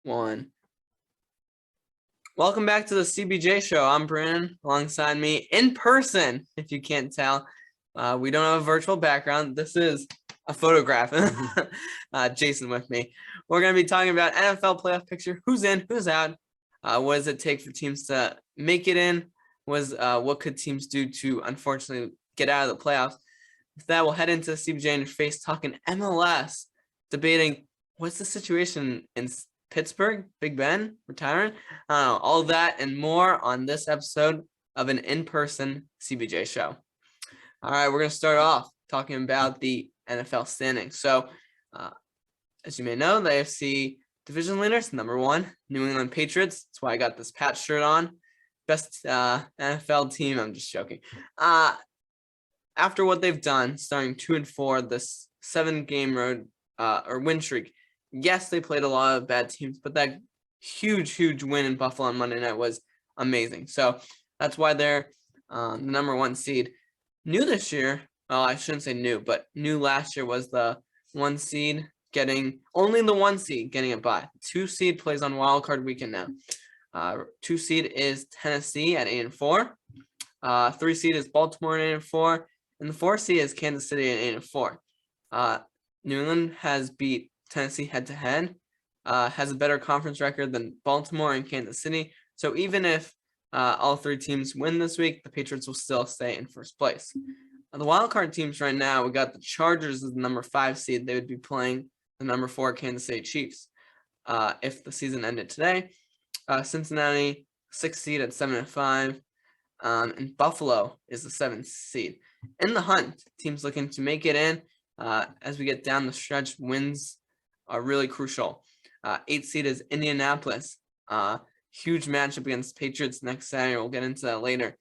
One. Welcome back to the CBJ show. I'm Brandon. Alongside me in person, if you can't tell. We don't have a virtual background. This is a photograph. Jason with me. We're going to be talking about NFL playoff picture. Who's in, who's out? What does it take for teams to make it in? What could teams do to, unfortunately, get out of the playoffs? With that, we'll head into the CBJ in your face, talking MLS, debating what's the situation in Pittsburgh, Big Ben retiring, all that and more on this episode of an in-person CBJ show. All right, we're going to start off talking about the NFL standings. So, as you may know, the AFC division leaders, number 1, New England Patriots. That's why I got this Pat shirt on. Best NFL team. I'm just joking. After what they've done, starting 2-4, this 7-game road or win streak. Yes, they played a lot of bad teams, but that huge win in Buffalo on Monday night was amazing. So that's why they're the number 1 seed. New this year, well, I shouldn't say new, but new last year was the 1 seed only the 1 seed getting a bye. 2 seed plays on wild card weekend now. 2 seed is Tennessee at 8-4. 3 seed is Baltimore at 8-4, and the 4 seed is Kansas City at 8-4. New England has beat Tennessee head-to-head, has a better conference record than Baltimore and Kansas City. So even if all 3 teams win this week, the Patriots will still stay in first place. The wildcard teams right now, we got the Chargers as the number 5 seed. They would be playing the number 4 Kansas City Chiefs if the season ended today. Cincinnati, 6th seed at 7-5. And Buffalo is the 7th seed. In the hunt, teams looking to make it in. As we get down the stretch, wins are really crucial. 8th seed is Indianapolis. Huge matchup against Patriots next Saturday. We'll get into that later.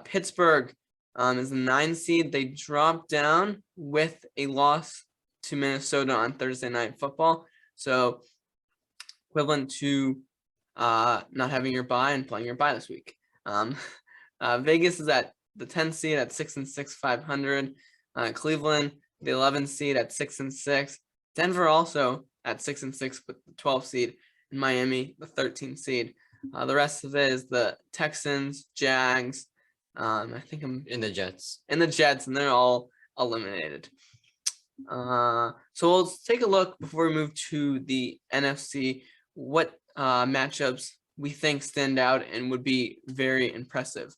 Pittsburgh is the 9th seed. They dropped down with a loss to Minnesota on Thursday Night Football. So equivalent to not having your bye and playing your bye this week. Vegas is at the 10th seed at 6-6, 500. Cleveland, the 11th seed at 6-6. Denver also at 6-6 with the 12th seed. And Miami, the 13th seed. The rest of it is the Texans, Jags. I think I'm in the Jets. And they're all eliminated. So we'll take a look before we move to the NFC. What matchups we think stand out and would be very impressive.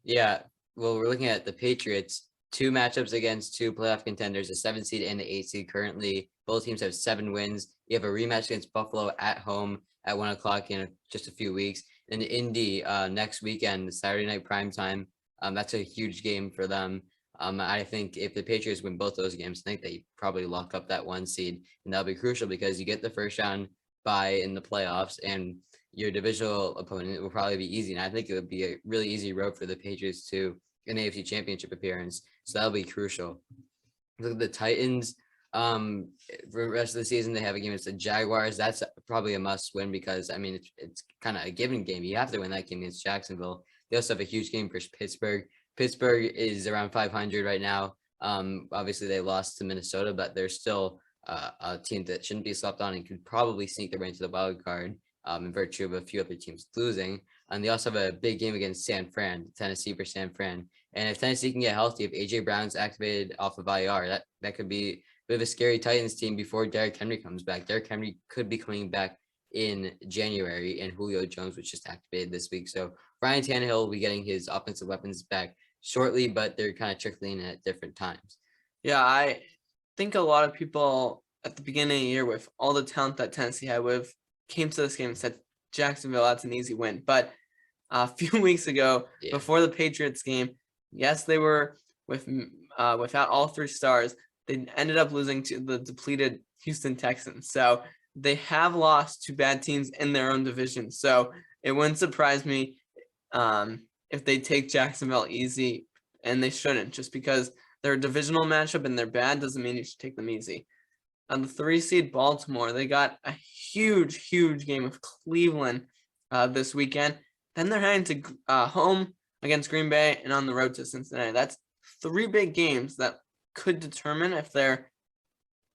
Yeah, well, we're looking at the Patriots. 2 matchups against 2 playoff contenders, the 7th seed and the 8th seed currently. Both teams have 7 wins. You have a rematch against Buffalo at home at 1 o'clock in just a few weeks. And Indy next weekend, Saturday night primetime. That's a huge game for them. I think if the Patriots win both those games, I think they probably lock up that 1 seed. And that'll be crucial because you get the first round bye in the playoffs and your divisional opponent will probably be easy. And I think it would be a really easy road for the Patriots to an AFC Championship appearance. So that'll be crucial. Look at the Titans. For the rest of the season, they have a game against the Jaguars. That's probably a must win because, I mean, it's kind of a given game. You have to win that game against Jacksonville. They also have a huge game versus Pittsburgh. Pittsburgh is around 500 right now. Obviously, they lost to Minnesota, but they're still a team that shouldn't be slept on and could probably sneak their way into the wild card in virtue of a few other teams losing. And they also have a big game against San Fran, Tennessee versus San Fran. And if Tennessee can get healthy, if A.J. Brown's activated off of IR, that could be a bit of a scary Titans team before Derrick Henry comes back. Derrick Henry could be coming back in January, and Julio Jones was just activated this week. So Ryan Tannehill will be getting his offensive weapons back shortly, but they're kind of trickling in at different times. Yeah, I think a lot of people at the beginning of the year with all the talent that Tennessee had came to this game and said, Jacksonville, that's an easy win. But a few weeks ago, before the Patriots game, yes, they were without all 3 stars. They ended up losing to the depleted Houston Texans. So they have lost to bad teams in their own division. So it wouldn't surprise me if they take Jacksonville easy, and they shouldn't, just because they're a divisional matchup and they're bad doesn't mean you should take them easy. On the 3 seed Baltimore, they got a huge game with Cleveland this weekend. Then they're heading to home against Green Bay and on the road to Cincinnati. That's 3 big games that could determine if they're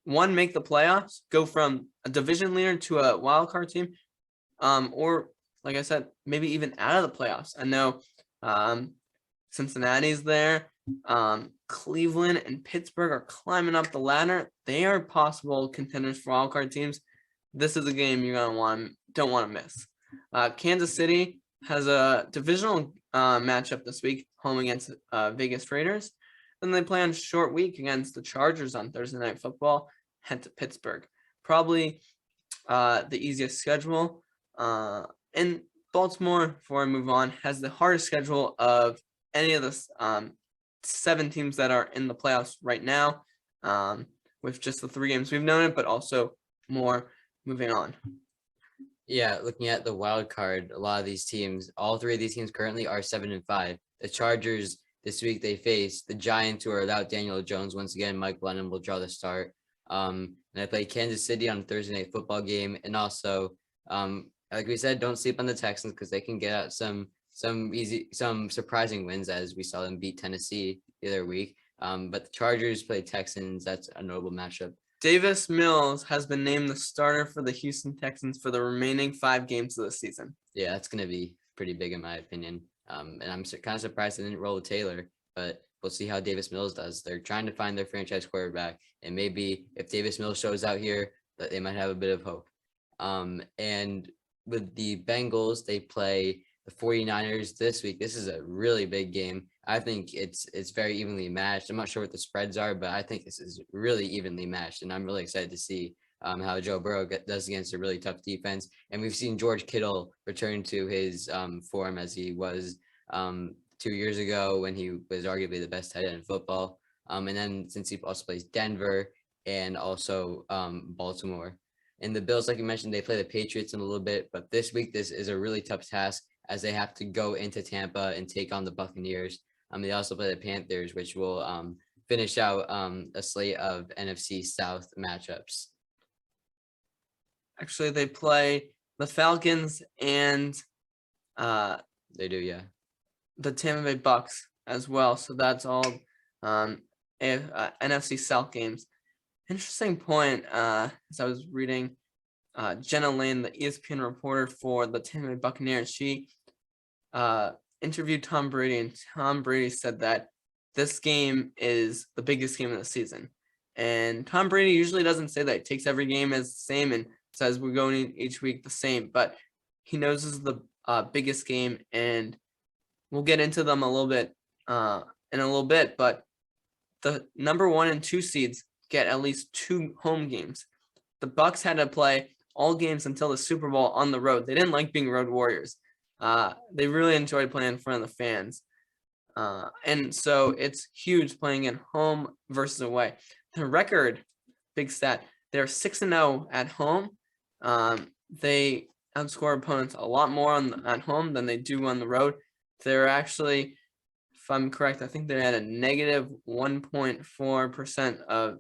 one, make the playoffs, go from a division leader to a wild card team, or like I said, maybe even out of the playoffs. I know Cincinnati's there. Cleveland and Pittsburgh are climbing up the ladder. They are possible contenders for wild card teams. This is a game you're gonna don't want to miss. Kansas City has a divisional matchup this week, home against Vegas Raiders. Then they play on short week against the Chargers on Thursday Night Football. Head to Pittsburgh. Probably the easiest schedule. And Baltimore, before I move on, has the hardest schedule of any of the 7 teams that are in the playoffs right now, with just the 3 games we've known it, but also more moving on. Yeah, looking at the wild card, a lot of these teams, all 3 of these teams currently are 7-5. The Chargers this week they face the Giants, who are without Danielle Jones once again. Mike Glennon will draw the start. And they play Kansas City on Thursday Night Football game, and also, like we said, don't sleep on the Texans because they can get out some surprising wins, as we saw them beat Tennessee the other week. But the Chargers play Texans. That's a notable matchup. Davis Mills has been named the starter for the Houston Texans for the remaining 5 games of the season. Yeah, that's going to be pretty big in my opinion. And I'm kind of surprised they didn't roll with Taylor, but we'll see how Davis Mills does. They're trying to find their franchise quarterback, and maybe if Davis Mills shows out here, that they might have a bit of hope. And with the Bengals, they play the 49ers this week. This is a really big game. I think it's very evenly matched. I'm not sure what the spreads are, but I think this is really evenly matched, and I'm really excited to see how Joe Burrow does against a really tough defense. And we've seen George Kittle return to his form as he was 2 years ago when he was arguably the best tight end in football. And then since he also plays Denver and also Baltimore. And the Bills, like you mentioned, they play the Patriots in a little bit, but this week this is a really tough task as they have to go into Tampa and take on the Buccaneers. They also play the Panthers, which will finish out a slate of NFC South matchups. Actually, they play the Falcons and they do, yeah, the Tampa Bay Bucks as well. So that's all NFC South games. Interesting point. As I was reading, Jenna Lane, the ESPN reporter for the Tampa Bay Buccaneers, she interviewed Tom Brady, and Tom Brady said that this game is the biggest game of the season. And Tom Brady usually doesn't say that. He takes every game as the same and says we're going each week the same, but he knows this is the biggest game, and we'll get into them a little bit in a little bit, but the number 1 and 2 seeds get at least 2 home games. The Bucks had to play all games until the Super Bowl on the road. They didn't like being road warriors. They really enjoyed playing in front of the fans. And so it's huge playing at home versus away. The record, big stat, they're 6-0 at home. They outscore opponents a lot more at home than they do on the road. They're actually, if I'm correct, I think they had a negative 1.4% of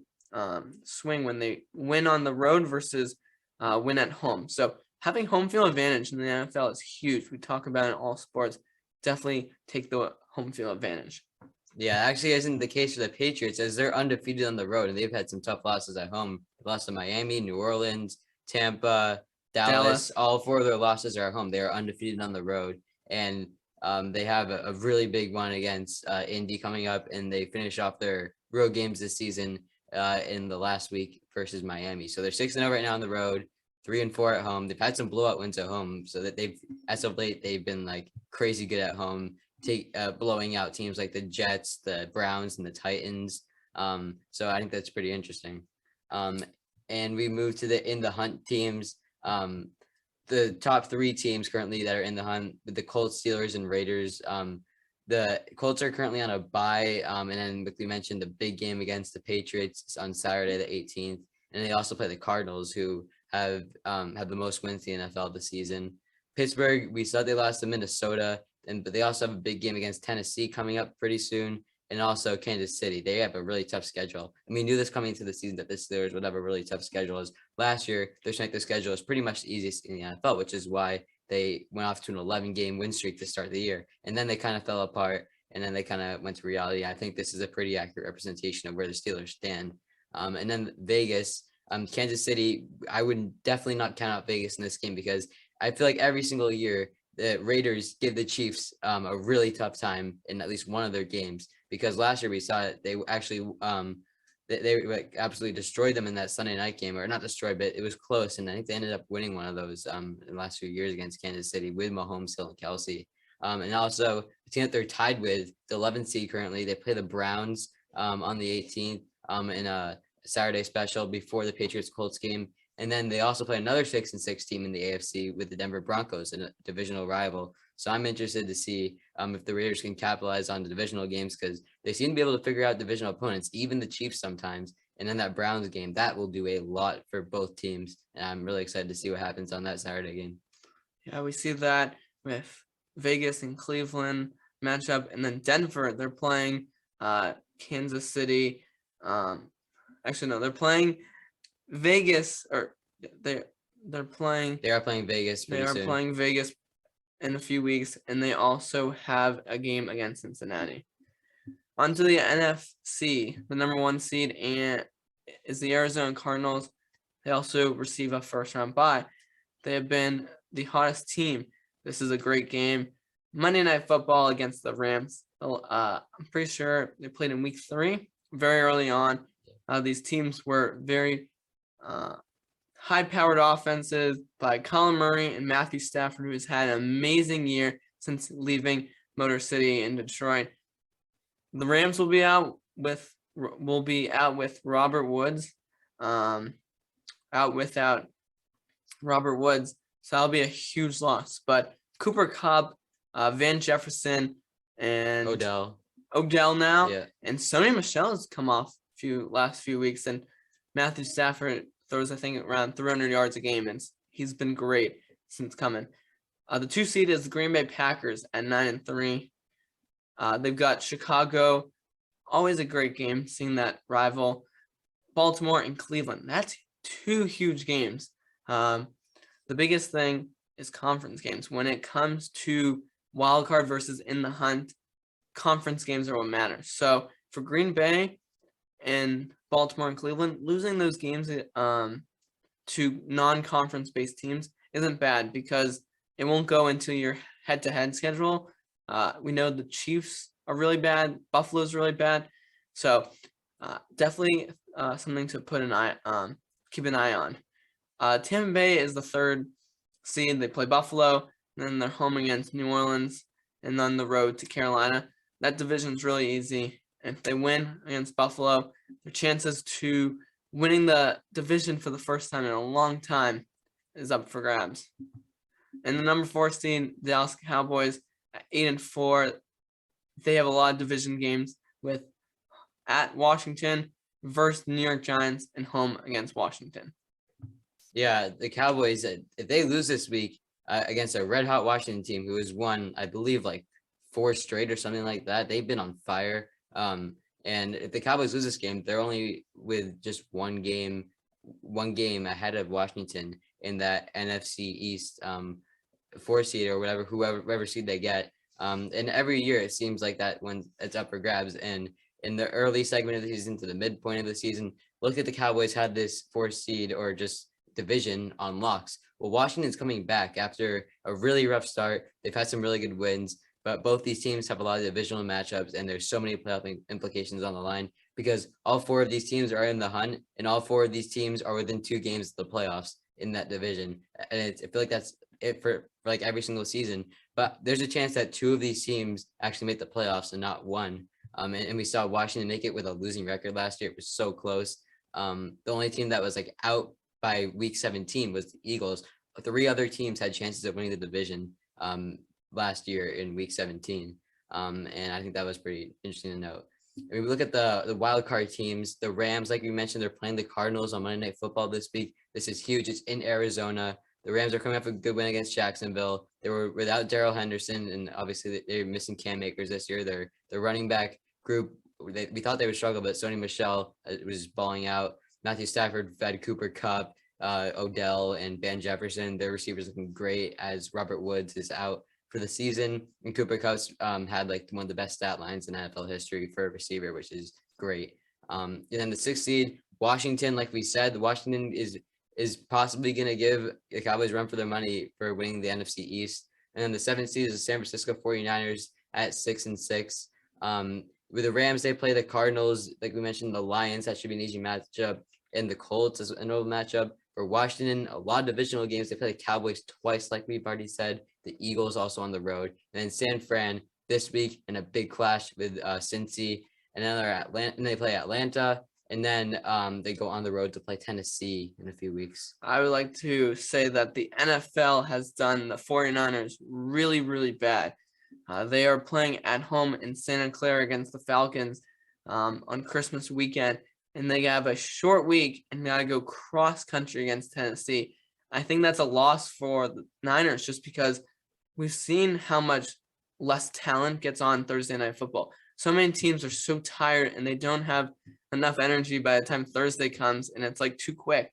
swing when they win on the road versus win at home. So having home field advantage in the NFL is huge. We talk about it in all sports. Definitely take the home field advantage. Yeah, actually isn't the case for the Patriots, as they're undefeated on the road and they've had some tough losses at home. They lost to Miami, New Orleans, Tampa, Dallas. All 4 of their losses are at home. They are undefeated on the road, and they have a really big one against Indy coming up, and they finish off their road games this season in the last week versus Miami. So they're 6-0 right now on the road, 3-4 at home. They've had some blowout wins at home, so that as of late they've been like crazy good at home, blowing out teams like the Jets, the Browns, and the Titans. So I think that's pretty interesting. And we move to in the hunt teams. The top 3 teams currently that are in the hunt, the Colts, Steelers, and Raiders. The Colts are currently on a bye, and then like we mentioned, the big game against the Patriots on Saturday the 18th, and they also play the Cardinals, who have the most wins in the NFL this season. Pittsburgh, we saw they lost to Minnesota, but they also have a big game against Tennessee coming up pretty soon, and also Kansas City. They have a really tough schedule. And we knew this coming into the season that the Steelers would have a really tough schedule. As last year, their strength of schedule is pretty much the easiest in the NFL, which is why they went off to an 11-game win streak to start the year. And then they kind of fell apart, and then they kind of went to reality. I think this is a pretty accurate representation of where the Steelers stand. And then Vegas, Kansas City, I would definitely not count out Vegas in this game because I feel like every single year the Raiders give the Chiefs a really tough time in at least one of their games, because last year we saw it. They actually they like absolutely destroyed them in that Sunday night game, or not destroyed, but it was close. And I think they ended up winning one of those in the last few years against Kansas City with Mahomes, Hill, and Kelsey. And also the team that they're tied with, the 11th seed currently, they play the Browns on the 18th in a Saturday special before the Patriots Colts game. And then they also play another 6-6 team in the AFC with the Denver Broncos, a divisional rival. So I'm interested to see if the Raiders can capitalize on the divisional games, because they seem to be able to figure out divisional opponents, even the Chiefs sometimes. And then that Browns game, that will do a lot for both teams. And I'm really excited to see what happens on that Saturday game. Yeah, we see that with Vegas and Cleveland matchup, and then Denver, they're playing Kansas City. Actually, no, they're playing Vegas, or they're playing. They are playing Vegas They pretty are soon. playing Vegas in a few weeks, and they also have a game against Cincinnati. On to the NFC, the number 1 seed and is the Arizona Cardinals. They also receive a first-round bye. They have been the hottest team. This is a great game. Monday Night Football against the Rams. I'm pretty sure they played in week 3, very early on. These teams were very high-powered offenses by Colin Murray and Matthew Stafford, who has had an amazing year since leaving Motor City in Detroit. The Rams will be out with Robert Woods, out without Robert Woods, so that'll be a huge loss. But Cooper Kupp, Van Jefferson, and Odell now, Yeah. and Sony Michel has come off last few weeks, and Matthew Stafford throws, I think, around 300 yards a game, and he's been great since coming. The 2 seed is the Green Bay Packers at 9-3. They've got Chicago, always a great game, seeing that rival. Baltimore and Cleveland, that's 2 huge games. The biggest thing is conference games. When it comes to wild card versus in the hunt, conference games are what matter. So for Green Bay and Baltimore and Cleveland, losing those games to non-conference based teams isn't bad, because it won't go into your head-to-head schedule. We know the Chiefs are really bad. Buffalo's really bad. So definitely something to keep an eye on. Tampa Bay is the 3rd seed. They play Buffalo, and then they're home against New Orleans, and then the road to Carolina. That division's really easy. If they win against Buffalo, their chances to winning the division for the first time in a long time is up for grabs. And the number 4 seed, Dallas Cowboys, at 8-4. They have a lot of division games with at Washington versus New York Giants and home against Washington. Yeah, the Cowboys, if they lose this week against a red-hot Washington team who has won, I believe, like 4 straight or something like that, they've been on fire. And if the Cowboys lose this game, they're only with just one game ahead of Washington in that NFC East 4 seed or whoever seed they get. And every year it seems like that when it's up for grabs. And in the early segment of the season to the midpoint of the season, look at the Cowboys had this 4 seed or just division on locks. Well, Washington's coming back after a really rough start. They've had some really good wins, but both these teams have a lot of divisional matchups, and there's so many playoff implications on the line because all 4 of these teams are in the hunt, and all 4 of these teams are within 2 games of the playoffs in that division. And I feel like that's it for like every single season. But there's a chance that 2 of these teams actually make the playoffs and not 1. And we saw Washington make it with a losing record last year. It was so close. The only team that was like out by week 17 was the Eagles. 3 other teams had chances of winning the division last year in week 17. And I think that was pretty interesting to note. I mean, we look at the wild card teams, the Rams, like we mentioned, they're playing the Cardinals on Monday Night Football this week. This is huge. It's in Arizona. The Rams are coming off a good win against Jacksonville. They were without Darrell Henderson, and obviously they're missing Cam Akers this year. Their running back group, we thought they would struggle, but Sony Michel was balling out. Matthew Stafford fed Cooper Kupp, Odell, and Van Jefferson. Their receivers looking great as Robert Woods is out for the season. And Cooper Kupp's had like one of the best stat lines in NFL history for a receiver, which is great. And then the 6th seed, Washington, like we said, Washington is possibly going to give the Cowboys run for their money for winning the NFC East. And then the 7th seed is the San Francisco 49ers at 6-6. With the Rams, they play the Cardinals. Like we mentioned, the Lions, that should be an easy matchup. And the Colts is an old matchup. For Washington, a lot of divisional games. They play the Cowboys twice, like we've already said. The Eagles also on the road. And then San Fran this week in a big clash with Cincy. And then they play Atlanta. And then they go on the road to play Tennessee in a few weeks. I would like to say that the NFL has done the 49ers really, really bad. They are playing at home in Santa Clara against the Falcons on Christmas weekend, and they have a short week and got to go cross country against Tennessee. I think that's a loss for the Niners just because we've seen how much less talent gets on Thursday Night Football. So many teams are so tired and they don't have enough energy by the time Thursday comes, and it's like too quick.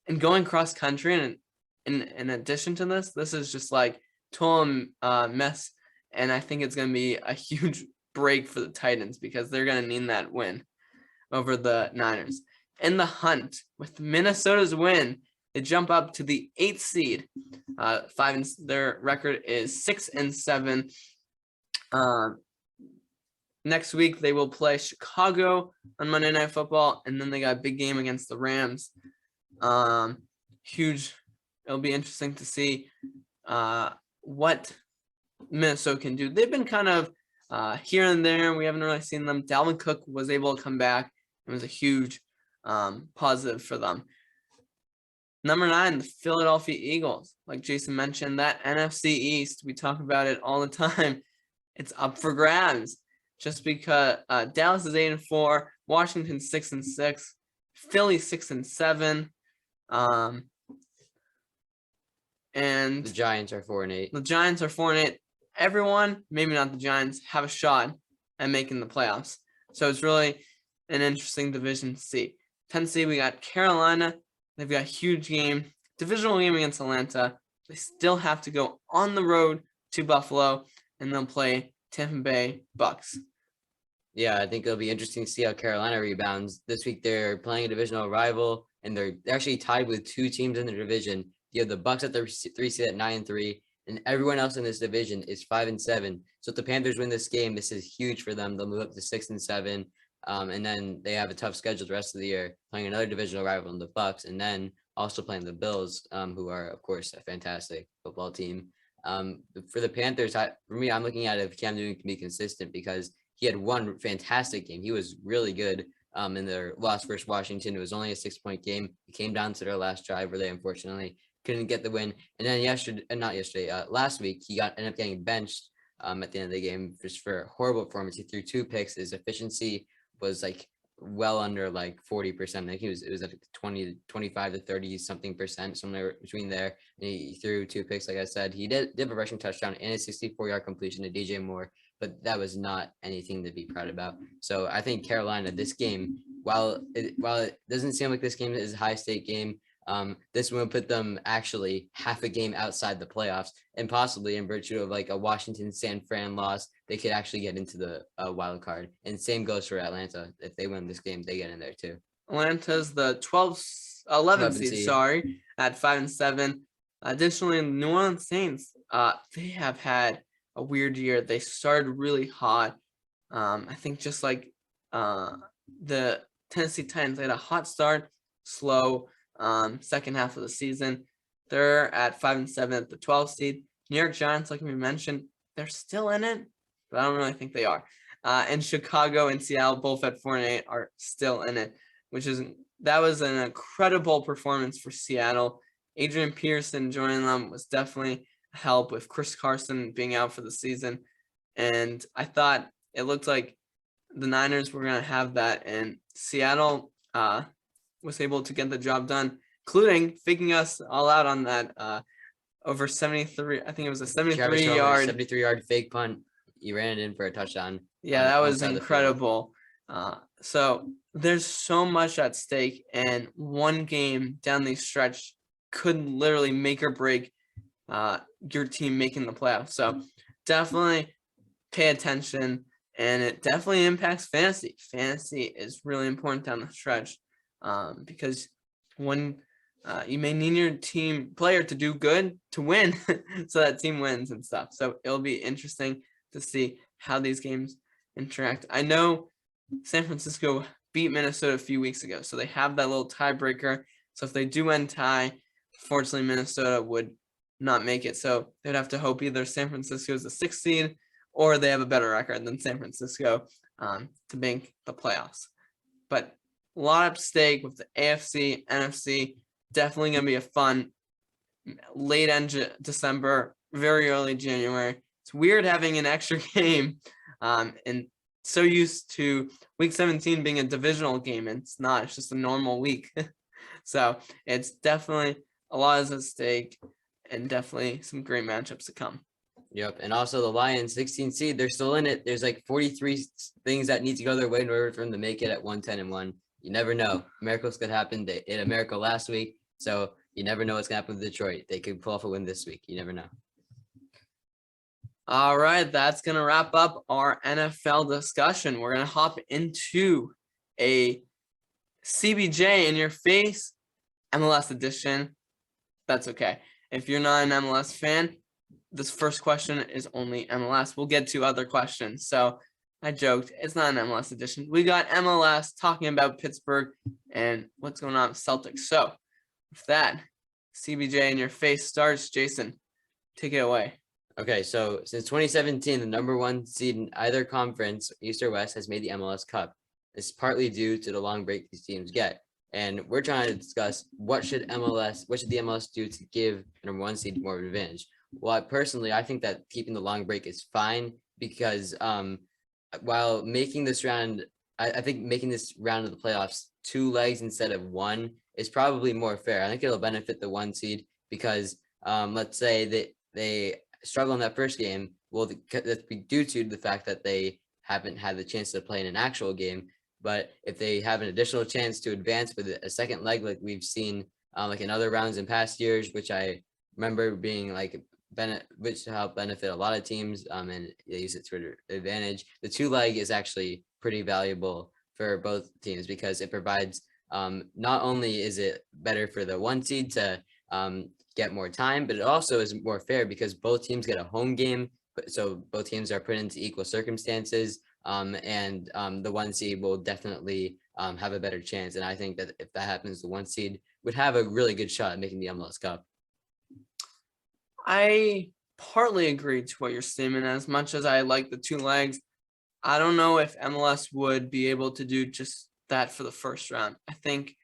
And going cross country, and in addition to this is just like total mess. And I think it's going to be a huge break for the Titans because they're going to need that win over the Niners. In the hunt, with Minnesota's win, they jump up to the 8th seed. Their record is 6-7. Next week, they will play Chicago on Monday Night Football, and then they got a big game against the Rams. Huge. It'll be interesting to see what Minnesota can do. They've been kind of here and there. We haven't really seen them. Dalvin Cook was able to come back. It was a huge positive for them. Number 9, the Philadelphia Eagles. Like Jason mentioned, that NFC East, we talk about it all the time. It's up for grabs. Just because Dallas is 8-4, Washington 6-6, Philly 6-7, and the Giants are 4-8. The Giants are 4-8. Everyone, maybe not the Giants, have a shot at making the playoffs. So it's really an interesting division to see. Tennessee, we got Carolina. They've got a huge game, divisional game against Atlanta. They still have to go on the road to Buffalo, and they'll play Tampa Bay Bucks. Yeah, I think it'll be interesting to see how Carolina rebounds. This week they're playing a divisional rival, and they're actually tied with 2 teams in the division. You have the Bucks at the 3 seed at 9-3, and everyone else in this division is 5-7. So if the Panthers win this game, this is huge for them. They'll move up to 6-7, and then they have a tough schedule the rest of the year, playing another divisional rival in the Bucks, and then also playing the Bills, who are of course a fantastic football team. For the Panthers, for me, I'm looking at if Cam Newton can be consistent because he had one fantastic game. He was really good in their loss versus Washington. It was only a 6-point game. It came down to their last drive where they unfortunately couldn't get the win. And then last week, he ended up getting benched at the end of the game just for a horrible performance. He threw 2 picks. His efficiency was like well under like 40%. I think it was at 25 to 30 something percent, somewhere between there. And he threw 2 picks, like I said. He did have a rushing touchdown and a 64-yard completion to DJ Moore, but that was not anything to be proud about. So I think Carolina, this game, while it doesn't seem like this game is a high-stake game, this will put them actually half a game outside the playoffs, and possibly in virtue of like a Washington San Fran loss, they could actually get into the wild card. And same goes for Atlanta. If they win this game, they get in there too. Atlanta's the 11th seed, at 5-7. Additionally, New Orleans Saints, they have had a weird year. They started really hot. I think just like the Tennessee Titans, they had a hot start, slow second half of the season. They're at 5-7 at the 12th seed. New York Giants, like we mentioned, they're still in it, but I don't really think they are. And Chicago and Seattle, both at 4-8, are still in it, that was an incredible performance for Seattle. Adrian Peterson joining them was definitely a help with Chris Carson being out for the season. And I thought it looked like the Niners were going to have that, and Seattle was able to get the job done, including faking us all out on that over 73. I think it was a 73-yard fake punt. He ran it in for a touchdown. Yeah, that was incredible. So there's so much at stake, and one game down the stretch could literally make or break your team making the playoffs. So definitely pay attention, and it definitely impacts fantasy. Fantasy is really important down the stretch. because when you may need your team player to do good to win, so that team wins and stuff. So it'll be interesting to see how these games interact. I know San Francisco beat Minnesota a few weeks ago, so they have that little tiebreaker. So if they do end tie, fortunately Minnesota would not make it. So they'd have to hope either San Francisco is the 6th seed or they have a better record than San Francisco to make the playoffs. But a lot at stake with the AFC, NFC. Definitely going to be a fun late end December, very early January. It's weird having an extra game and so used to week 17 being a divisional game. And it's not, it's just a normal week. So it's definitely a lot is at stake and definitely some great matchups to come. Yep. And also the Lions, 16 seed, they're still in it. There's like 43 things that need to go their way in order for them to make it at 110-1. You never know. Miracles could happen. They did a miracle last week. So you never know what's going to happen with Detroit. They could pull off a win this week. You never know. All right. That's going to wrap up our NFL discussion. We're going to hop into a CBJ in your face MLS edition. That's okay. If you're not an MLS fan, this first question is only MLS. We'll get to other questions. So I joked. It's not an MLS edition. We got MLS talking about Pittsburgh and what's going on with Celtics. So with that, CBJ in your face starts. Jason, take it away. Okay, so since 2017, the number 1 seed in either conference, East or West, has made the MLS Cup. This is partly due to the long break these teams get. And we're trying to discuss what should the MLS do to give the number 1 seed more of an advantage. Well, I think that keeping the long break is fine because while making this round, I think making this round of the playoffs 2 legs instead of 1 is probably more fair. I think it'll benefit the 1 seed because let's say that they struggle in that first game. Well, that's due to the fact that they haven't had the chance to play in an actual game. But if they have an additional chance to advance with a second leg, like we've seen like in other rounds in past years, which I remember being like which help benefit a lot of teams and they use it to their advantage. The 2 leg is actually pretty valuable for both teams because it provides not only is it better for the 1 seed to get more time, but it also is more fair because both teams get a home game. So both teams are put into equal circumstances and the 1 seed will definitely have a better chance. And I think that if that happens, the 1 seed would have a really good shot at making the MLS Cup. I partly agree to what you're statement. As much as I like the 2 legs, I don't know if MLS would be able to do just that for the first round. I think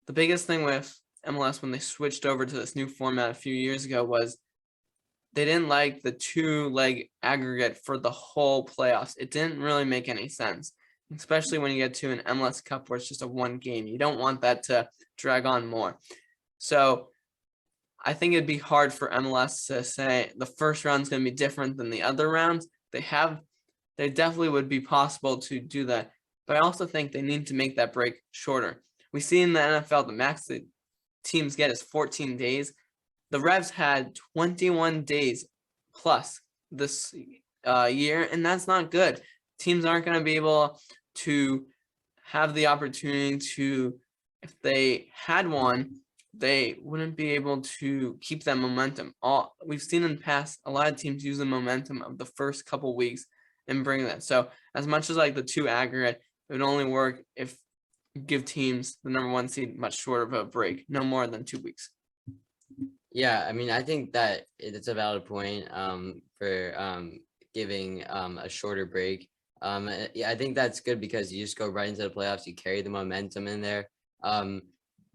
the biggest thing with MLS when they switched over to this new format a few years ago was they didn't like the 2-leg aggregate for the whole playoffs. It didn't really make any sense, especially when you get to an MLS Cup where it's just a 1 game. You don't want that to drag on more. So I think it'd be hard for MLS to say the first round is going to be different than the other rounds. They definitely would be possible to do that. But I also think they need to make that break shorter. We see in the NFL, the max that teams get is 14 days. The Revs had 21 days plus this year, and that's not good. Teams aren't going to be able to have the opportunity to, if they had one, they wouldn't be able to keep that momentum. We've seen in the past, a lot of teams use the momentum of the first couple weeks and bring that. So as much as like the 2 aggregate, it would only work if you give teams the number 1 seed much shorter of a break, no more than 2 weeks. Yeah, I mean, I think that it's a valid point for giving a shorter break. Yeah, I think that's good because you just go right into the playoffs. You carry the momentum in there.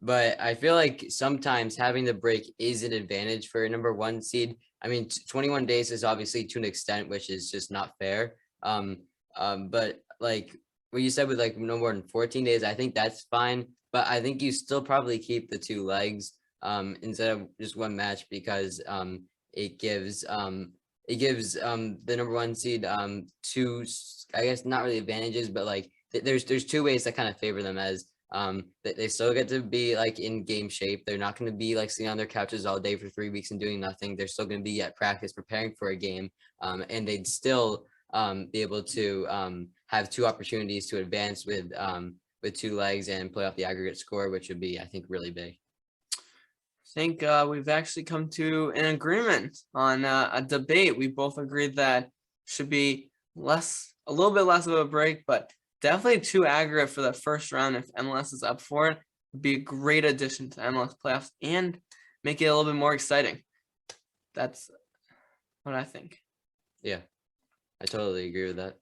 But I feel like sometimes having the break is an advantage for a number 1 seed. I mean, 21 days is obviously to an extent, which is just not fair. But like what you said with like no more than 14 days, I think that's fine. But I think you still probably keep the 2 legs instead of just 1 match because it gives the number 1 seed 2, I guess not really advantages, but like there's 2 ways that kind of favor them as they still get to be like in game shape. They're not going to be like sitting on their couches all day for 3 weeks and doing nothing. They're still going to be at practice preparing for a game, and they'd still be able to have 2 opportunities to advance with with 2 legs and play off the aggregate score, which would be, I think, really big. I think we've actually come to an agreement on a debate. We both agreed that should be a little bit less of a break, but definitely 2 aggregate for the first round if MLS is up for it. Would be a great addition to MLS playoffs and make it a little bit more exciting. That's what I think. Yeah, I totally agree with that.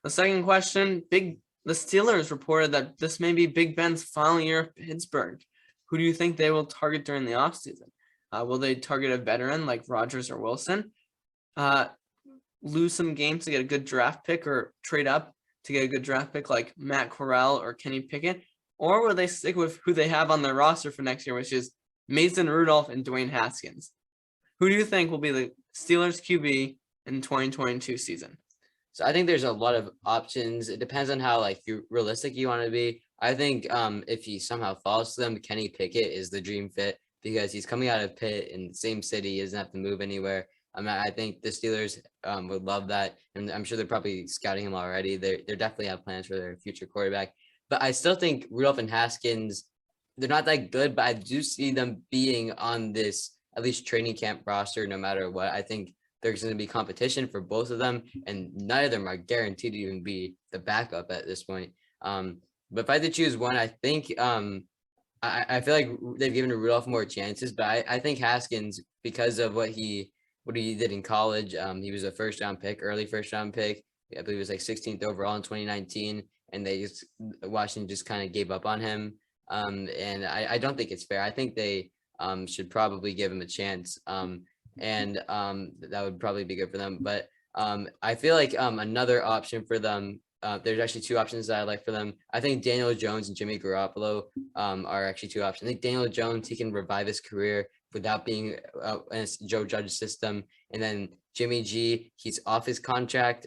The second question, the Steelers reported that this may be Big Ben's final year of Pittsburgh. Who do you think they will target during the offseason? Will they target a veteran like Rodgers or Wilson? Lose some games to get a good draft pick or trade up to get a good draft pick like Matt Corral or Kenny Pickett? Or will they stick with who they have on their roster for next year, which is Mason Rudolph and Dwayne Haskins? Who do you think will be the Steelers QB in 2022 season? So I think there's a lot of options. It depends on how realistic you want to be. I think if he somehow falls to them, Kenny Pickett is the dream fit because he's coming out of Pitt in the same city. He doesn't have to move anywhere. I think the Steelers would love that, and I'm sure they're probably scouting him already. They definitely have plans for their future quarterback. But I still think Rudolph and Haskins, they're not that good, but I do see them being on this at least training camp roster no matter what. I think there's going to be competition for both of them, and none of them are guaranteed to even be the backup at this point. But if I had to choose one, I think I feel like they've given Rudolph more chances, but I think Haskins, because of what he did in college, he was a early first round pick. I believe it was like 16th overall in 2019, and Washington just kind of gave up on him. And I don't think it's fair. I think they should probably give him a chance. And that would probably be good for them. But I feel like another option for them, there's actually 2 options that I like for them. I think Danielle Jones and Jimmy Garoppolo are actually 2 options. I think Danielle Jones, he can revive his career without being in a Joe Judge system. And then Jimmy G, he's off his contract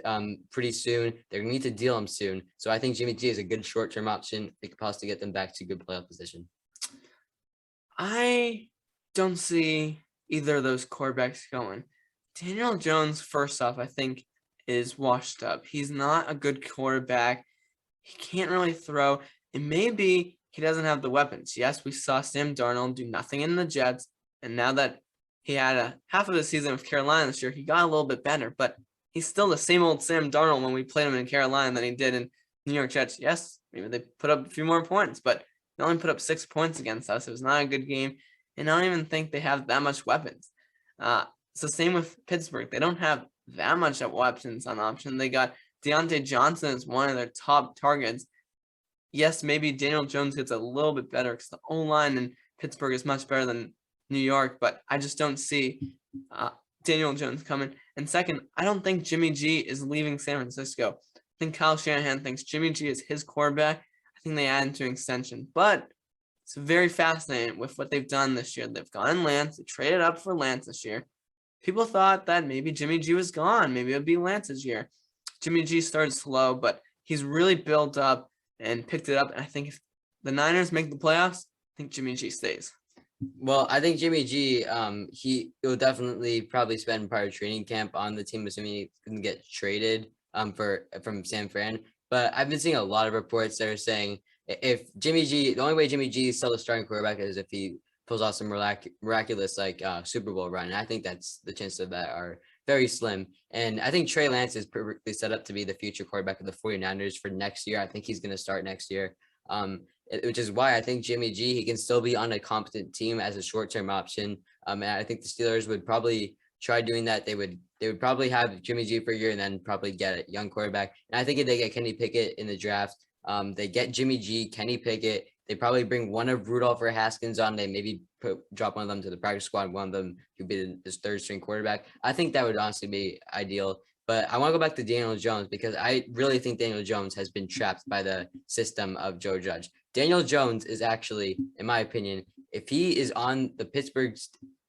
pretty soon. They're going to need to deal him soon. So I think Jimmy G is a good short-term option. They could possibly get them back to good playoff position. I don't see either of those quarterbacks going. Daniel Jones, first off, I think is washed up. He's not a good quarterback. He can't really throw. It may be he doesn't have the weapons. Yes, we saw Sam Darnold do nothing in the Jets, and now that he had a half of the season with Carolina this year, he got a little bit better, but he's still the same old Sam Darnold when we played him in Carolina than he did in New York Jets. Yes, maybe they put up a few more points, but they only put up 6 points against us. It was not a good game, and I don't even think they have that much weapons. It's the same with Pittsburgh. They don't have that much weapons on option. They got Deontay Johnson as one of their top targets. Yes, maybe Daniel Jones gets a little bit better because the O-line in Pittsburgh is much better than New York, but I just don't see Daniel Jones coming. And second, I don't think Jimmy G is leaving San Francisco. I think Kyle Shanahan thinks Jimmy G is his quarterback. I think they add him to an extension, but it's very fascinating with what they've done this year. They've gone Lance. They traded up for Lance this year. People thought that maybe Jimmy G was gone. Maybe it would be Lance's year. Jimmy G started slow, but he's really built up and picked it up. And I think if the Niners make the playoffs, I think Jimmy G stays. Well, I think Jimmy G, he will definitely probably spend part of training camp on the team, assuming he can get traded from San Fran. But I've been seeing a lot of reports that are saying if Jimmy G, the only way Jimmy G is still the starting quarterback is if he pulls off some miraculous Super Bowl run. And I think that's the chances of that are very slim. And I think Trey Lance is perfectly set up to be the future quarterback of the 49ers for next year. I think he's going to start next year. Which is why I think Jimmy G, he can still be on a competent team as a short-term option. And I think the Steelers would probably try doing that. They would probably have Jimmy G for a year and then probably get a young quarterback. And I think if they get Kenny Pickett in the draft, they get Jimmy G, Kenny Pickett. They probably bring one of Rudolph or Haskins on. They maybe drop one of them to the practice squad. One of them could be his third string quarterback. I think that would honestly be ideal. But I want to go back to Daniel Jones because I really think Daniel Jones has been trapped by the system of Joe Judge. Daniel Jones is actually, in my opinion, if he is on the Pittsburgh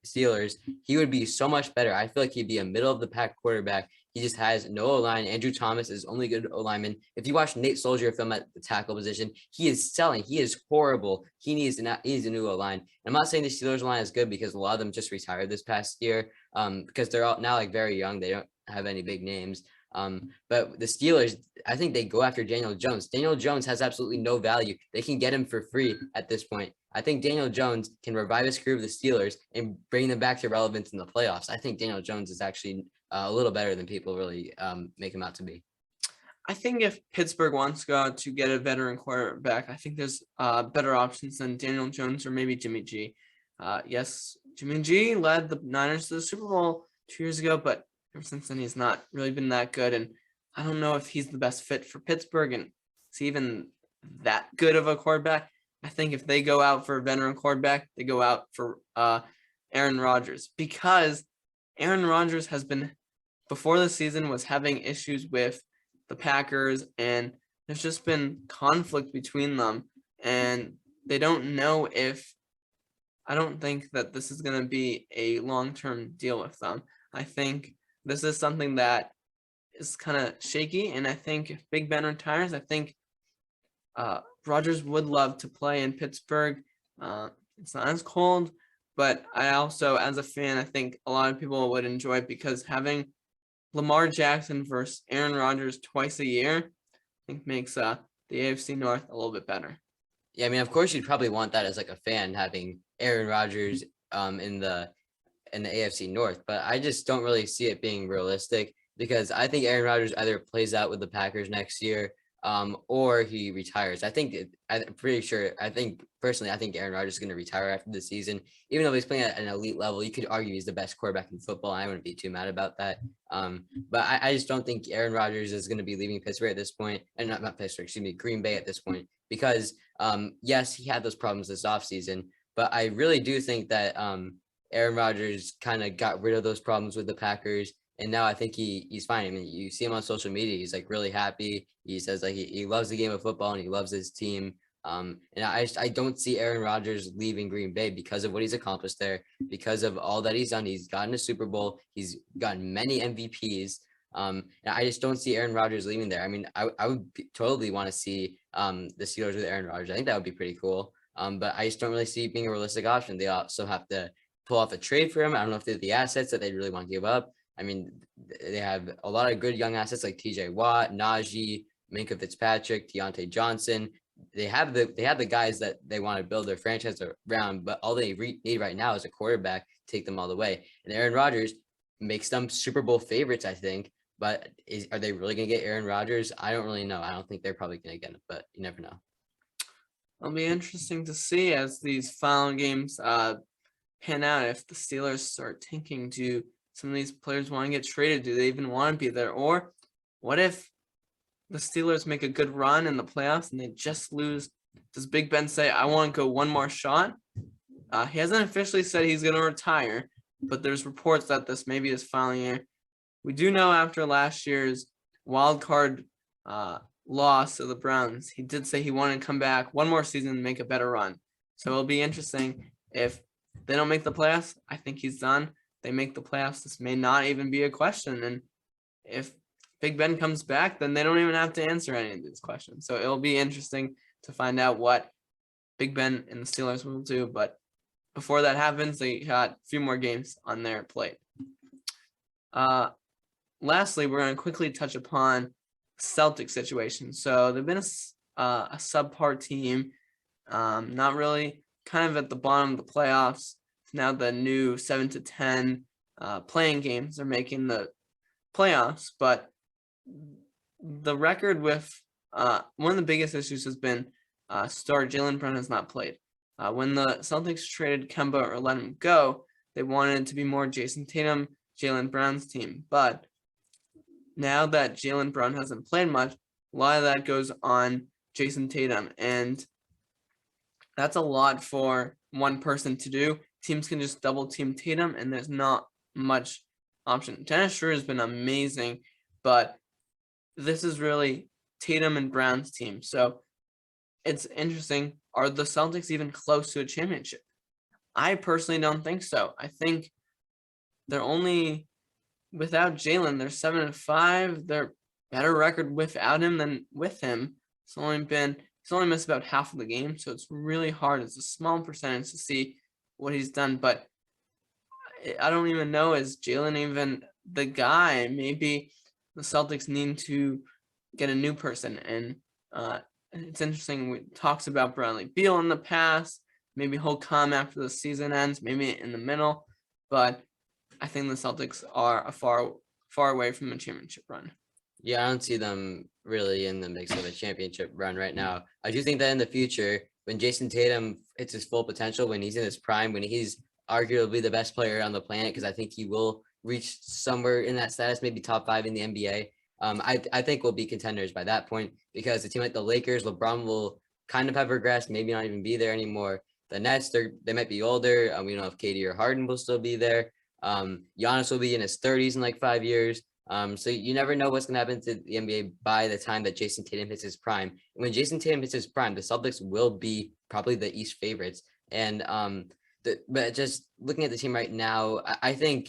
Steelers, he would be so much better. I feel like he'd be a middle of the pack quarterback. He just has no O-line. Andrew Thomas is only good O-lineman. If you watch Nate Soldier film at the tackle position, he is selling. He is horrible. He needs a new O-line. I'm not saying the Steelers line is good because a lot of them just retired this past year because they're all now very young. They don't have any big names. But the Steelers, I think they go after Daniel Jones. Daniel Jones has absolutely no value. They can get him for free at this point. I think Daniel Jones can revive his career with the Steelers and bring them back to relevance in the playoffs. I think Daniel Jones is actually a little better than people really make him out to be. I think if Pittsburgh wants to get a veteran quarterback, I think there's better options than Daniel Jones or maybe Jimmy G. Yes, Jimmy G led the Niners to the Super Bowl 2 years ago, but ever since then he's not really been that good. And I don't know if he's the best fit for Pittsburgh and is he even that good of a quarterback. I think if they go out for a veteran quarterback, they go out for Aaron Rodgers, because Aaron Rodgers has been, before the season, was having issues with the Packers, and there's just been conflict between them, and they don't know if, I don't think that this is going to be a long-term deal with them. I think this is something that is kind of shaky, and I think if Big Ben retires, I think Rodgers would love to play in Pittsburgh. It's not as cold, but I also, as a fan, I think a lot of people would enjoy it because having Lamar Jackson versus Aaron Rodgers twice a year, I think makes the AFC North a little bit better. Yeah, I mean, of course, you'd probably want that as like a fan, having Aaron Rodgers in the AFC North, but I just don't really see it being realistic because I think Aaron Rodgers either plays out with the Packers next year or he retires. I'm pretty sure. I think Aaron Rodgers is going to retire after the season, even though he's playing at an elite level. You could argue he's the best quarterback in football. I wouldn't be too mad about that. But I just don't think Aaron Rodgers is going to be leaving Pittsburgh at this point, and not Pittsburgh, excuse me, Green Bay at this point, because yes, he had those problems this offseason, but I really do think that Aaron Rodgers kind of got rid of those problems with the Packers. And now I think he's fine. I mean, you see him on social media. He's like really happy. He says like he loves the game of football and he loves his team. And I don't see Aaron Rodgers leaving Green Bay because of what he's accomplished there, because of all that he's done. He's gotten a Super Bowl. He's gotten many MVPs. And I just don't see Aaron Rodgers leaving there. I mean, I would totally want to see the Steelers with Aaron Rodgers. I think that would be pretty cool. But I just don't really see it being a realistic option. They also have to pull off a trade for him. I don't know if they have the assets that they really want to give up. I mean, they have a lot of good young assets like TJ Watt, Najee, Minkah Fitzpatrick, Deontay Johnson. They have the guys that they want to build their franchise around, but all they need right now is a quarterback to take them all the way. And Aaron Rodgers makes them Super Bowl favorites, I think. But are they really going to get Aaron Rodgers? I don't really know. I don't think they're probably going to get him, but you never know. It'll be interesting to see as these final games pan out if the Steelers start tanking. Do some of these players want to get traded? Do they even want to be there? Or what if the Steelers make a good run in the playoffs and they just lose? Does Big Ben say, I want to go one more shot? He hasn't officially said he's going to retire, but there's reports that this may be his final year. We do know after last year's wild card loss to the Browns, he did say he wanted to come back one more season and make a better run. So it'll be interesting if they don't make the playoffs. I think he's done. They make the playoffs, this may not even be a question. And if Big Ben comes back, then they don't even have to answer any of these questions. So it'll be interesting to find out what Big Ben and the Steelers will do. But before that happens, they got a few more games on their plate. Lastly, we're going to quickly touch upon Celtics situation. So they've been a subpar team, not really, kind of at the bottom of the playoffs. Now the new 7-10 playing games are making the playoffs, but the record with one of the biggest issues has been star Jaylen Brown has not played. When the Celtics traded Kemba or let him go, they wanted it to be more Jason Tatum, Jaylen Brown's team. But now that Jaylen Brown hasn't played much, a lot of that goes on Jason Tatum, and that's a lot for one person to do. Teams can just double team Tatum, and there's not much option. Dennis Schroeder has been amazing, but this is really Tatum and Brown's team. So it's interesting. Are the Celtics even close to a championship? I personally don't think so. I think they're only, without Jaylen, they're 7-5. They're better record without him than with him. He's only missed about half of the game, so it's really hard. It's a small percentage to see what he's done, but I don't even know, is Jaylen even the guy? Maybe the Celtics need to get a new person. And it's interesting. We talks about Bradley Beal in the past. Maybe he'll come after the season ends, maybe in the middle. But I think the Celtics are far away from a championship run. Yeah, I don't see them really in the mix of a championship run right now. I do think that in the future, when Jason Tatum hits his full potential, when he's in his prime, when he's arguably the best player on the planet, because I think he will reach somewhere in that status, maybe top 5 in the NBA. I think we'll be contenders by that point, because a team like the Lakers, LeBron will kind of have regressed, maybe not even be there anymore. The Nets, they might be older. We don't know if KD or Harden will still be there. Giannis will be in his 30s in like 5 years. So you never know what's going to happen to the NBA by the time that Jason Tatum hits his prime. And when Jason Tatum hits his prime, the Celtics will be probably the East favorites. And but just looking at the team right now, I think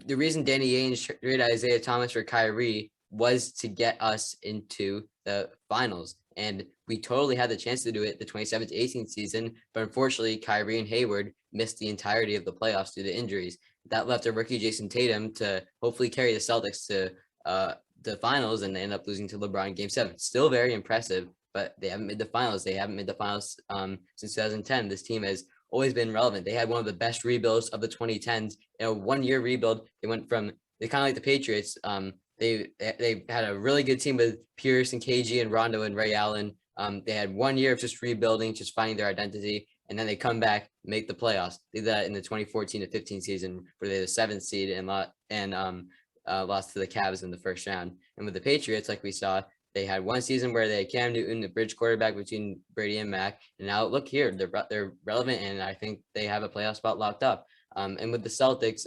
the reason Danny Ainge traded Isaiah Thomas for Kyrie was to get us into the finals. And we totally had the chance to do it the 2017-18 season, but unfortunately, Kyrie and Hayward missed the entirety of the playoffs due to injuries. That left a rookie Jason Tatum to hopefully carry the Celtics to the finals, and they end up losing to LeBron in Game 7. Still very impressive, but they haven't made the finals. They haven't made the finals since 2010. This team has always been relevant. They had one of the best rebuilds of the 2010s. In a 1-year rebuild, they went from, they kind of like the Patriots. They had a really good team with Pierce and KG and Rondo and Ray Allen. They had 1 year of just rebuilding, just finding their identity, and then they come back, make the playoffs. They did that in the 2014-15 season, where they were the 7th seed and lost to the Cavs in the first round. And with the Patriots, like we saw, they had one season where they had Cam Newton, the bridge quarterback between Brady and Mac, and now look here, they're relevant, and I think they have a playoff spot locked up. And with the Celtics,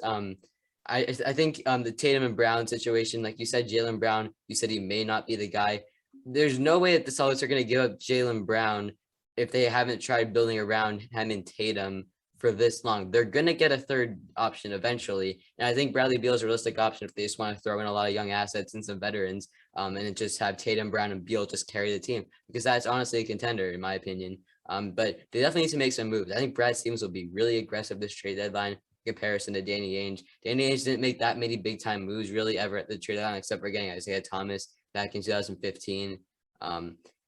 I think the Tatum and Brown situation, like you said, Jaylen Brown, you said he may not be the guy. There's no way that the Celtics are going to give up Jaylen Brown if they haven't tried building around him and Tatum for this long. They're going to get a third option eventually. And I think Bradley Beal is a realistic option if they just want to throw in a lot of young assets and some veterans, and just have Tatum, Brown, and Beal just carry the team, because that's honestly a contender in my opinion. But they definitely need to make some moves. I think Brad Stevens will be really aggressive this trade deadline in comparison to Danny Ainge. Danny Ainge didn't make that many big time moves really ever at the trade deadline, except for getting Isaiah Thomas back in 2015.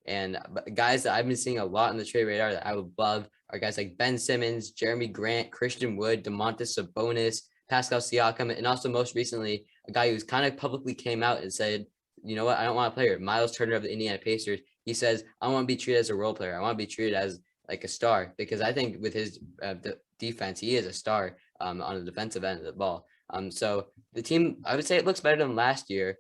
And guys that I've been seeing a lot on the trade radar that I would love are guys like Ben Simmons, Jeremy Grant, Christian Wood, Domantas Sabonis, Pascal Siakam, and also most recently a guy who's kind of publicly came out and said, you know what, I don't want to play here. Miles Turner of the Indiana Pacers. He says, I want to be treated as a role player. I want to be treated as like a star, because I think with his defense, he is a star on the defensive end of the ball. So the team, I would say it looks better than last year.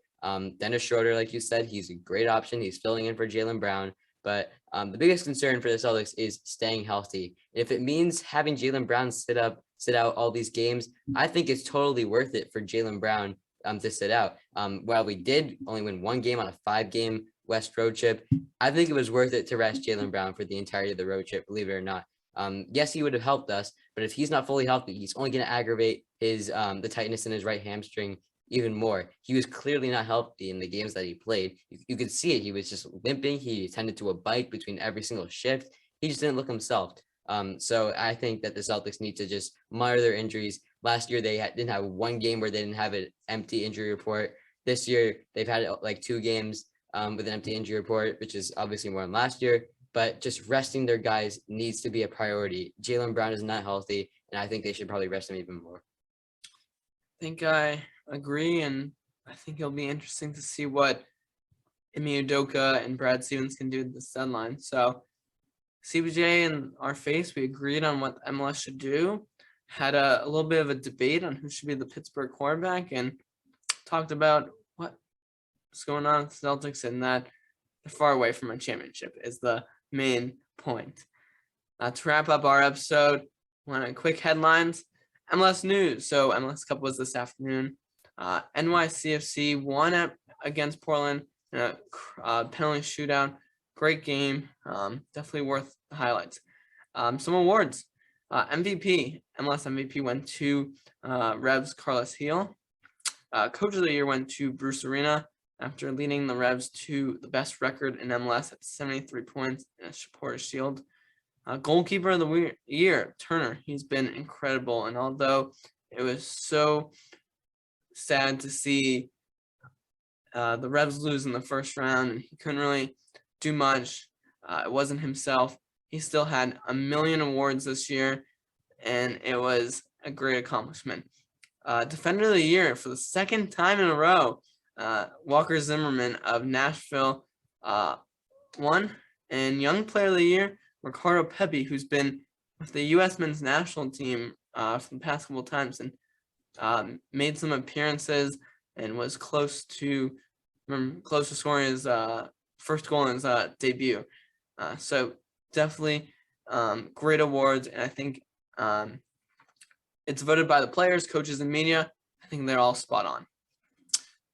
Dennis Schroeder, like you said, he's a great option. He's filling in for Jaylen Brown. But the biggest concern for the Celtics is staying healthy. If it means having Jaylen Brown sit out all these games, I think it's totally worth it for Jaylen Brown to sit out. While we did only win one game on a 5-game West road trip, I think it was worth it to rest Jaylen Brown for the entirety of the road trip, believe it or not. Yes, he would have helped us, but if he's not fully healthy, he's only going to aggravate his the tightness in his right hamstring even more. He was clearly not healthy in the games that he played. You could see it. He was just limping. He tended to a bike between every single shift. He just didn't look himself. So I think that the Celtics need to just monitor their injuries. Last year, they didn't have one game where they didn't have an empty injury report. This year, they've had like 2 games with an empty injury report, which is obviously more than last year. But just resting their guys needs to be a priority. Jaylen Brown is not healthy, and I think they should probably rest him even more. I think I agree, and I think it'll be interesting to see what Ime Udoka and Brad Stevens can do at this deadline. So CBJ and our face, we agreed on what MLS should do, had a little bit of a debate on who should be the Pittsburgh quarterback, and talked about what's going on with the Celtics, and that they're far away from a championship is the main point. To wrap up our episode, one quick headlines. MLS news. So MLS Cup was this afternoon. NYCFC won against Portland in a penalty shootout. Great game. Definitely worth the highlights. Some awards. MVP. MLS MVP went to Revs Carlos Heel. Coach of the Year went to Bruce Arena after leading the Revs to the best record in MLS at 73 points in a Supporters Shield. Goalkeeper of the Year, Turner. He's been incredible. And although it was so sad to see The Revs lose in the first round, and he couldn't really do much. It wasn't himself. He still had a million awards this year, and it was a great accomplishment. Defender of the Year for the second time in a row, Walker Zimmerman of Nashville won. And Young Player of the Year, Ricardo Pepi, who's been with the U.S. men's national team for the past couple of times and made some appearances and was close to scoring his first goal in his debut. So definitely great awards, and I think it's voted by the players, coaches, and media. I think they're all spot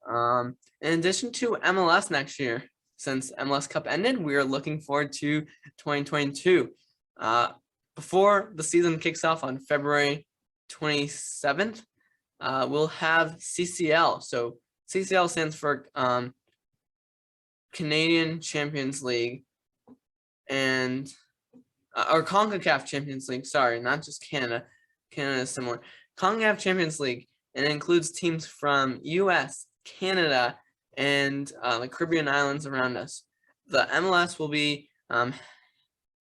on. In addition to MLS next year, since MLS Cup ended, we are looking forward to 2022. Before the season kicks off on February 27th, we'll have CCL. So CCL stands for Canadian Champions League and or CONCACAF Champions League. Sorry, not just Canada. Canada is similar. CONCACAF Champions League, and it includes teams from U.S., Canada, and the Caribbean islands around us. The MLS will be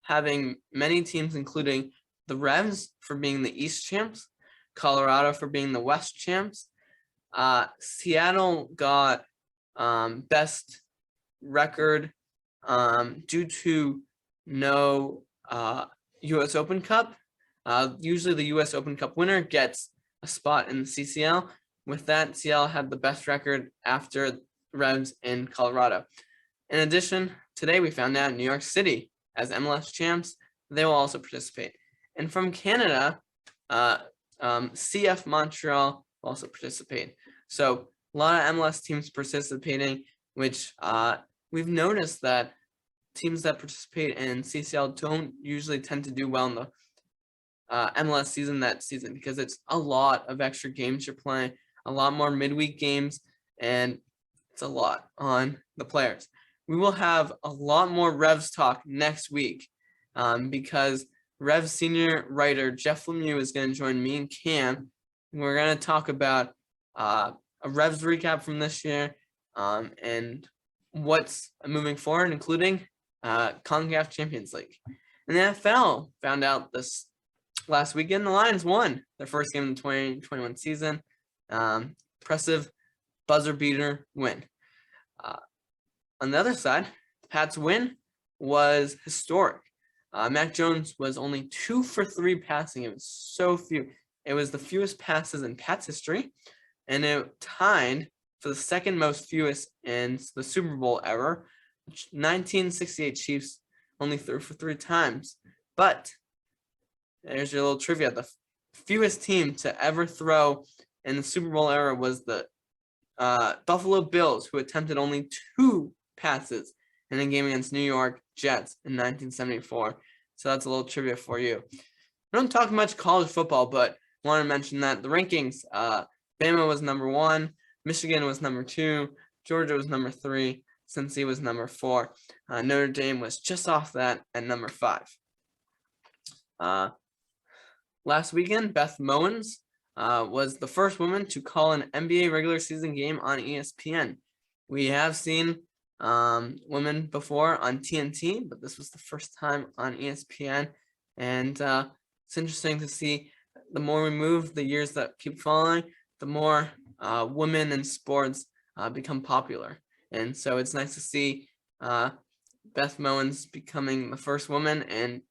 having many teams, including the Revs for being the East champs, Colorado for being the West champs. Seattle got best record due to no U.S. Open Cup. Usually the U.S. Open Cup winner gets a spot in the CCL. With that, Seattle had the best record after Revs in Colorado. In addition, today we found out New York City as MLS champs. They will also participate. And from Canada, CF Montreal will also participate. So a lot of MLS teams participating, which we've noticed that teams that participate in CCL don't usually tend to do well in the MLS season that season, because it's a lot of extra games you're playing, a lot more midweek games, and it's a lot on the players. We will have a lot more Revs talk next week because Revs senior writer Jeff Lemieux is going to join me and Cam. We're going to talk about a Revs recap from this year and what's moving forward, including CONCACAF Champions League. And the NFL found out this last weekend the Lions won their first game in the 2021 season. Impressive buzzer beater win. On the other side, the Pats win was historic. Mac Jones was only 2 for 3 passing. It was so few. It was the fewest passes in Pats history, and it tied for the second most fewest in the Super Bowl ever. 1968 Chiefs only threw for 3 times. But there's your little trivia. The fewest team to ever throw in the Super Bowl era was the Buffalo Bills, who attempted only 2 passes in a game against New York Jets in 1974. So that's a little trivia for you. I don't talk much college football, but I want to mention that the rankings, Bama was number 1, Michigan was number 2, Georgia was number 3, Cincy was number 4. Notre Dame was just off that at number 5. Last weekend, Beth Mowins was the first woman to call an NBA regular season game on ESPN. We have seen women before on TNT, but this was the first time on ESPN. And it's interesting to see the more we move, the years that keep following, the more women in sports become popular. And so it's nice to see Beth Mowins becoming the first woman, and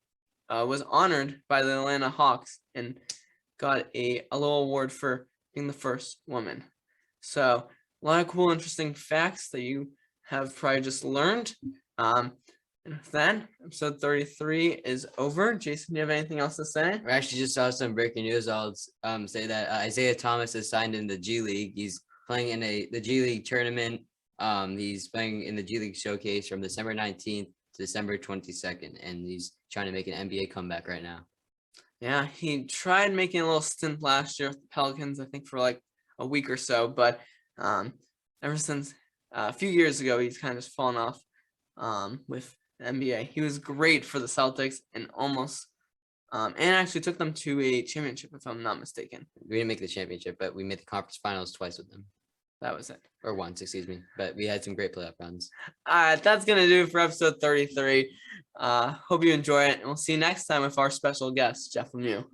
was honored by the Atlanta Hawks and got a little award for being the first woman. So a lot of cool, interesting facts that you have probably just learned. And with that, episode 33 is over. Jason, do you have anything else to say? We actually just saw some breaking news. I'll say that Isaiah Thomas is signed in the G League. He's playing in the G League tournament. He's playing in the G League showcase from December 19th to December 22nd, and he's trying to make an NBA comeback right now. Yeah, he tried making a little stint last year with the Pelicans, I think for like a week or so, but ever since a few years ago, he's kind of just fallen off with the NBA. He was great for the Celtics and almost and actually took them to a championship, if I'm not mistaken. We didn't make the championship, but we made the conference finals twice with them. That was it. Or once, excuse me. But we had some great playoff runs. All right, that's going to do it for episode 33. Hope you enjoy it, and we'll see you next time with our special guest, Jeff Lemieux.